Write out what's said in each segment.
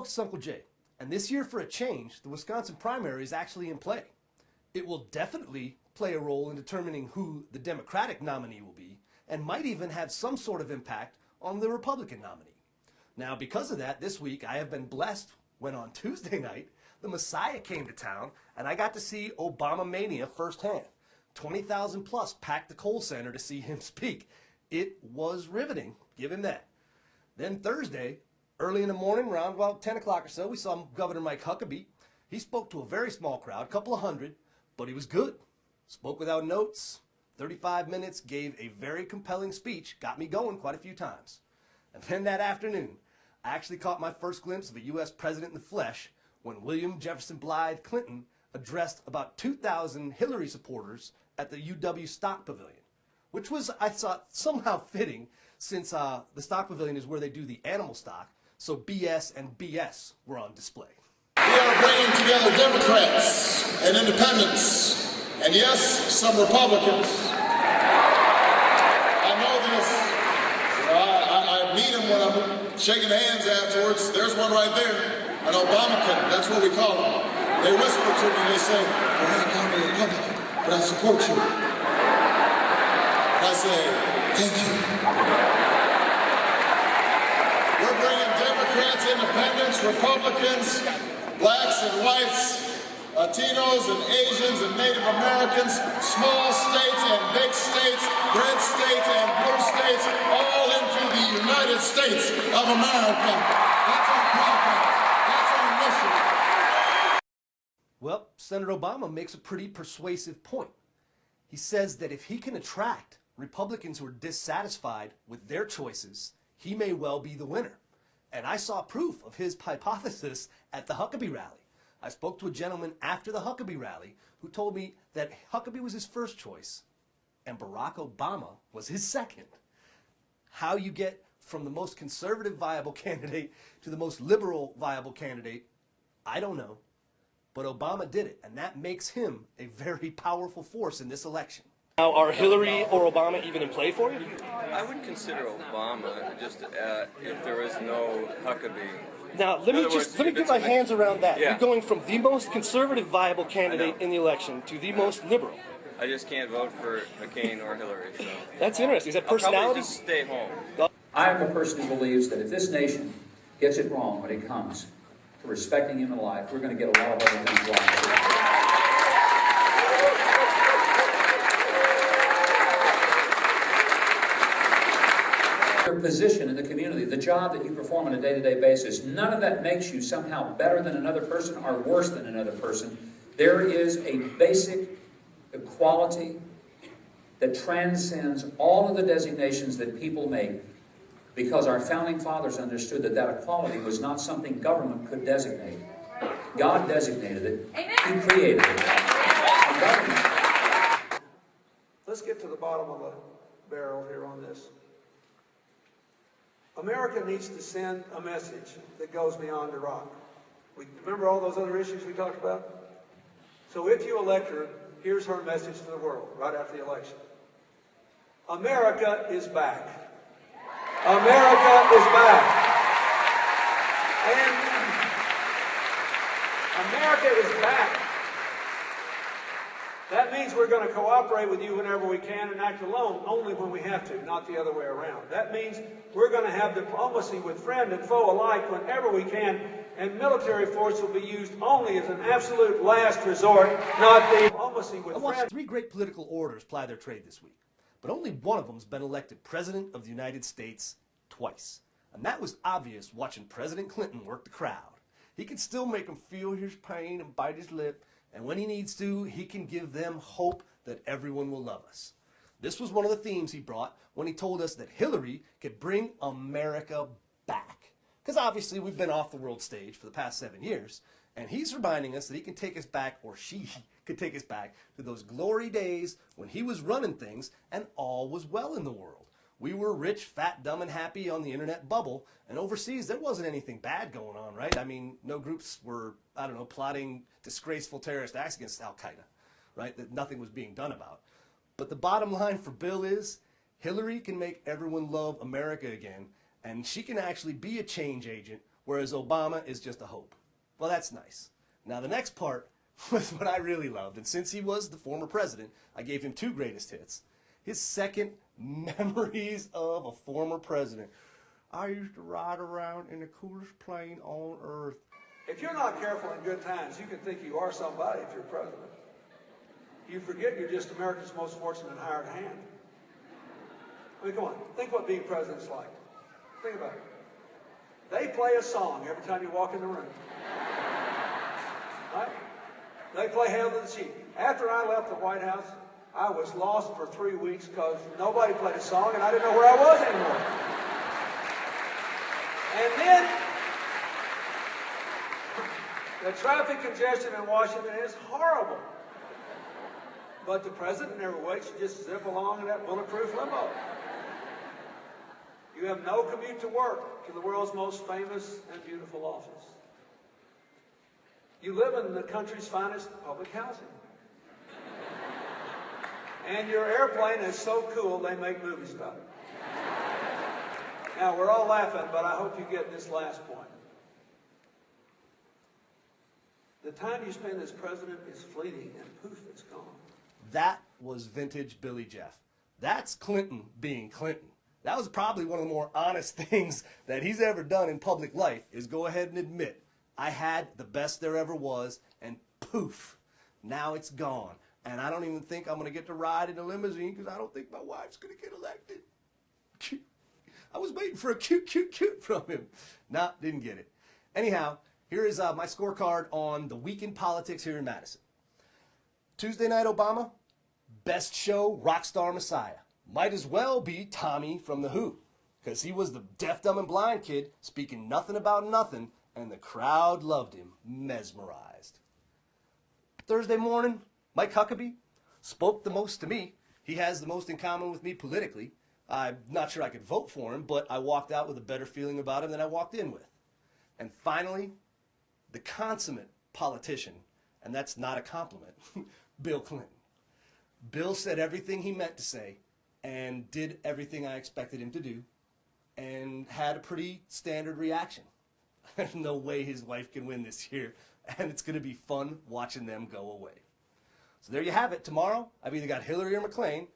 it's Uncle Jay, and this year for a change, the Wisconsin primary is actually in play. It will definitely play a role in determining who the Democratic nominee will be, and might even have some sort of impact on the Republican nominee. Now, because of that, this week I have been blessed when on Tuesday night, the Messiah came to town, and I got to see Obama mania firsthand. 20,000 plus packed the Kohl Center to see him speak. It was riveting, give him that. Then Thursday, early in the morning, around about 10 o'clock or so, we saw Governor Mike Huckabee. He spoke to a very small crowd, a couple of hundred, but he was good. Spoke without notes, 35 minutes, gave a very compelling speech, got me going quite a few times. And then that afternoon, I actually caught my first glimpse of a U.S. president in the flesh when William Jefferson Blythe Clinton addressed about 2,000 Hillary supporters at the UW Stock Pavilion, which was, I thought, somehow fitting since the Stock Pavilion is where they do the animal stock, so BS and BS were on display. We are bringing together Democrats and independents, and yes, some Republicans. I know this. I meet them when I'm shaking hands afterwards. There's one right there, an Obamacan. That's what we call them. They whisper to me, they say, "Well, I call me a Republican, but I support you." I say, "Thank you." We're bringing Democrats, independents, Republicans, blacks and whites, Latinos and Asians and Native Americans, small states and big states, red states and blue states, all into the United States of America. That's our program. That's our mission. Well, Senator Obama makes a pretty persuasive point. He says that if he can attract Republicans who are dissatisfied with their choices, he may well be the winner. And I saw proof of his hypothesis at the Huckabee rally. I spoke to a gentleman after the Huckabee rally who told me that Huckabee was his first choice and Barack Obama was his second. How you get from the most conservative viable candidate to the most liberal viable candidate, I don't know. But Obama did it, and that makes him a very powerful force in this election. Now, are Hillary or Obama even in play for you? I would consider Obama, just if there was no Huckabee. Now, let me get my hands around that. Yeah. You're going from the most conservative viable candidate in the election to the most liberal. I just can't vote for McCain or Hillary. So that's interesting. Is that I'll personality? probably just stay home. I am a person who believes that if this nation gets it wrong when it comes to respecting human life, we're going to get a lot of other things wrong. Your position in the community, the job that you perform on a day-to-day basis, none of that makes you somehow better than another person or worse than another person. There is a basic equality that transcends all of the designations that people make, because our founding fathers understood that that equality was not something government could designate. God designated it. Amen. He created it. And government. Let's get to the bottom of the barrel here on this. America needs to send a message that goes beyond Iraq. Remember all those other issues we talked about? So if you elect her, here's her message to the world right after the election. America is back. America is back. And America is back. That means we're going to cooperate with you whenever we can and act alone only when we have to, not the other way around. That means we're going to have diplomacy with friend and foe alike whenever we can, and military force will be used only as an absolute last resort, not the diplomacy with I watched friend. 3 great political orators ply their trade this week, but only one of them's been elected President of the United States twice. And that was obvious watching President Clinton work the crowd. He can still make them feel his pain and bite his lip, and when he needs to, he can give them hope that everyone will love us. This was one of the themes he brought when he told us that Hillary could bring America back. Because obviously we've been off the world stage for the past 7 years, and he's reminding us that he can take us back, or she could take us back, to those glory days when he was running things and all was well in the world. We were rich, fat, dumb, and happy on the internet bubble, and overseas there wasn't anything bad going on, right? I mean, no groups were, I don't know, plotting disgraceful terrorist acts against Al-Qaeda, right? That nothing was being done about. But the bottom line for Bill is Hillary can make everyone love America again, and she can actually be a change agent whereas Obama is just a hope. Well, that's nice. Now, the next part was what I really loved, and since he was the former president, I gave him 2 greatest hits. His second, Memories of a Former President. I used to ride around in the coolest plane on earth. If you're not careful in good times, you can think you are somebody if you're president. You forget you're just America's most fortunate hired hand. I mean, come on, think what being president's like. Think about it. They play a song every time you walk in the room. Right? They play Hail to the Chief. After I left the White House, I was lost for 3 weeks because nobody played a song and I didn't know where I was anymore. And then, the traffic congestion in Washington is horrible. But the president never waits. You just zip along in that bulletproof limo. You have no commute to work to the world's most famous and beautiful office. You live in the country's finest public housing. And your airplane is so cool they make movies about it. Now, we're all laughing, but I hope you get this last point. The time you spend as president is fleeting, and poof, it's gone. That was vintage Billy Jeff. That's Clinton being Clinton. That was probably one of the more honest things that he's ever done in public life, is go ahead and admit, I had the best there ever was, and poof, now it's gone. And I don't even think I'm going to get to ride in a limousine because I don't think my wife's going to get elected. I was waiting for a cute from him. Nah, didn't get it. Anyhow, here is my scorecard on the week in politics here in Madison. Tuesday Night Obama, best show, Rockstar Messiah. Might as well be Tommy from The Who, because he was the deaf, dumb, and blind kid speaking nothing about nothing, and the crowd loved him, mesmerized. Thursday morning, Mike Huckabee spoke the most to me. He has the most in common with me politically. I'm not sure I could vote for him, but I walked out with a better feeling about him than I walked in with. And finally, the consummate politician, and that's not a compliment, Bill Clinton. Bill said everything he meant to say and did everything I expected him to do and had a pretty standard reaction. There's no way his wife can win this year, and it's going to be fun watching them go away. So there you have it. Tomorrow, I've either got Hillary or McCain.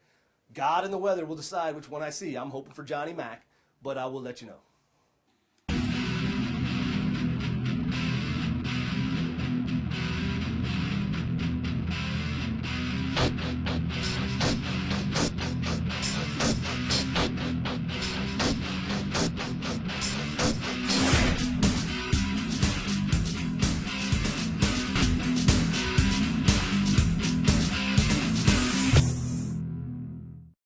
God and the weather will decide which one I see. I'm hoping for Johnny Mac, but I will let you know.